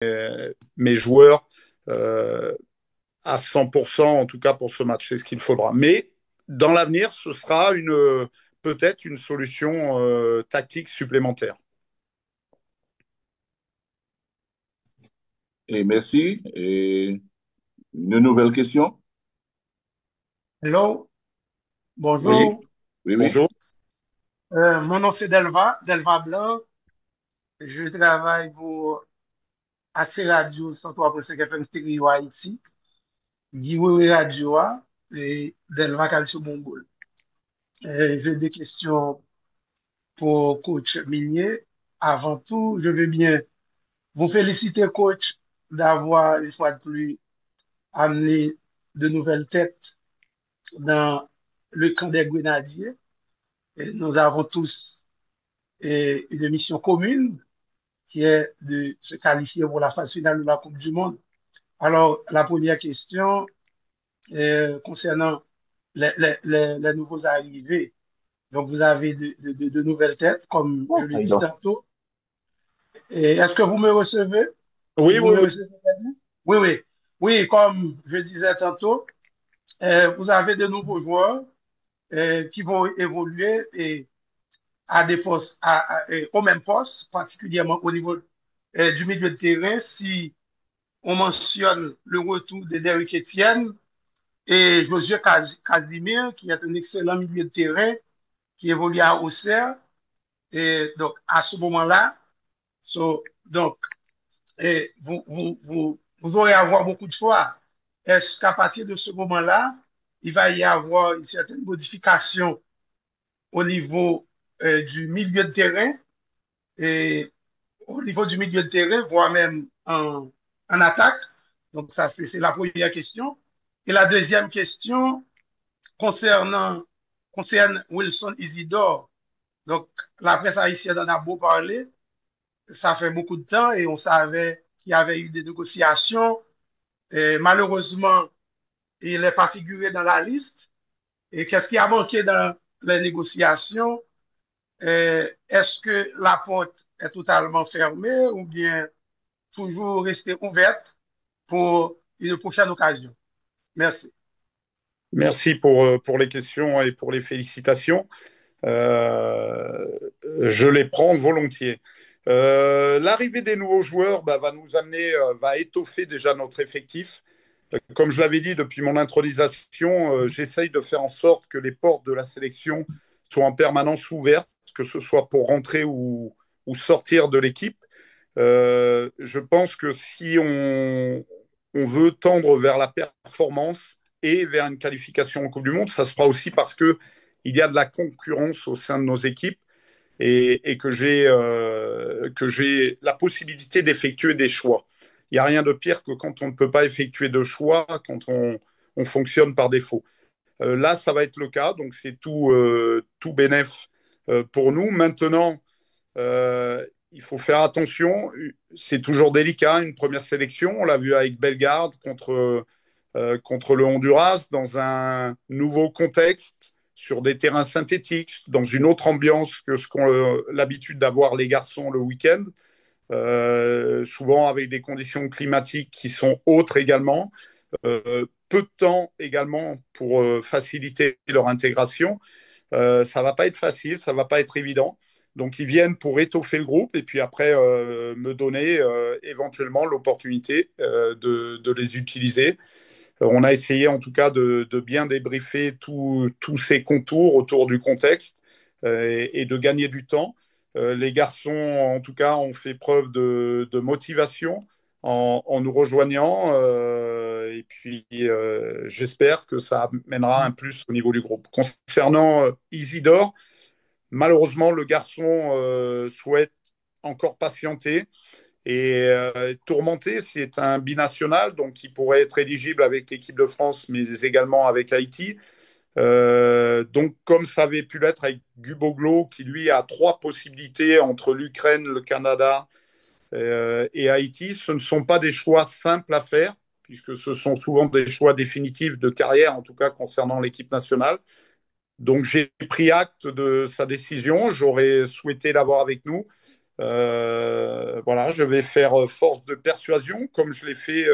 mes joueurs euh, à 100%, en tout cas pour ce match. C'est ce qu'il faudra. Mais dans l'avenir, ce sera peut-être une solution tactique supplémentaire. Et merci. Et une nouvelle question? Hello, Oui, bonjour. Oui, oui. bonjour. Mon nom c'est Delva Blanc. Je travaille pour AC Radio 103.5 FM Stereo Haïti, Giveaway Radio et Delva Calcio Mongol. J'ai des questions pour coach Minier. Avant tout, je veux bien vous féliciter, coach, d'avoir une fois de plus amené de nouvelles têtes dans le camp des Grenadiers. Et nous avons tous une mission commune qui est de se qualifier pour la phase finale de la Coupe du Monde. Alors, la première question concernant les nouveaux arrivés. Donc, vous avez de nouvelles têtes, comme je le dis tantôt. Est-ce que vous me recevez? Oui, Vous oui, me oui. recevez? Oui, oui. Oui, comme je disais tantôt, vous avez de nouveaux joueurs qui vont évoluer à des postes, au même poste, particulièrement au niveau du milieu de terrain. Si on mentionne le retour de Derrick Etienne et Josué Casimir, qui est un excellent milieu de terrain, qui évolue à Auxerre. Et donc, à ce moment-là, donc, vous aurez à avoir beaucoup de choix. Est-ce qu'à partir de ce moment-là, il va y avoir une certaine modification au niveau du milieu de terrain et au niveau du milieu de terrain, voire même en attaque? Donc, ça, c'est la première question. Et la deuxième question concerne Wilson Isidore. Donc, la presse haïtienne en a beau parler. Ça fait beaucoup de temps et on savait qu'il y avait eu des négociations. Et malheureusement, il n'est pas figuré dans la liste. Et qu'est-ce qui a manqué dans les négociations? Est-ce que la porte est totalement fermée ou bien toujours rester ouverte pour une prochaine occasion? Merci. Merci pour les questions et pour les félicitations. Euh, je les prends volontiers. L'arrivée des nouveaux joueurs va nous amener, va étoffer déjà notre effectif. Comme je l'avais dit depuis mon intronisation, j'essaye de faire en sorte que les portes de la sélection soient en permanence ouvertes, que ce soit pour rentrer ou sortir de l'équipe. Je pense que si on veut tendre vers la performance et vers une qualification en Coupe du Monde, ça se fera aussi parce que il y a de la concurrence au sein de nos équipes et que j'ai la possibilité d'effectuer des choix. Il n'y a rien de pire que quand on ne peut pas effectuer de choix, quand on fonctionne par défaut. Là, ça va être le cas, donc c'est tout bénéf pour nous. Maintenant, il faut faire attention. C'est toujours délicat, une première sélection. On l'a vu avec Bellegarde contre le Honduras, dans un nouveau contexte, sur des terrains synthétiques, dans une autre ambiance que ce qu'ont l'habitude d'avoir les garçons le week-end, souvent avec des conditions climatiques qui sont autres également. Peu de temps également pour faciliter leur intégration. Ça va pas être facile, ça va pas être évident. Donc ils viennent pour étoffer le groupe et puis après me donner éventuellement l'opportunité de les utiliser. On a essayé en tout cas de bien débriefer tous ces contours autour du contexte et de gagner du temps. Les garçons, en tout cas, ont fait preuve de motivation en nous rejoignant. Et puis, j'espère que ça amènera un plus au niveau du groupe. Concernant Isidore, malheureusement, le garçon souhaite encore patienter. Et Tourmenté, c'est un binational, donc il pourrait être éligible avec l'équipe de France, mais également avec Haïti. Donc, comme ça avait pu l'être avec Guboglo, qui lui a trois possibilités entre l'Ukraine, le Canada et Haïti, ce ne sont pas des choix simples à faire, puisque ce sont souvent des choix définitifs de carrière, en tout cas concernant l'équipe nationale. Donc, j'ai pris acte de sa décision. J'aurais souhaité l'avoir avec nous. Voilà, je vais faire force de persuasion, comme je l'ai fait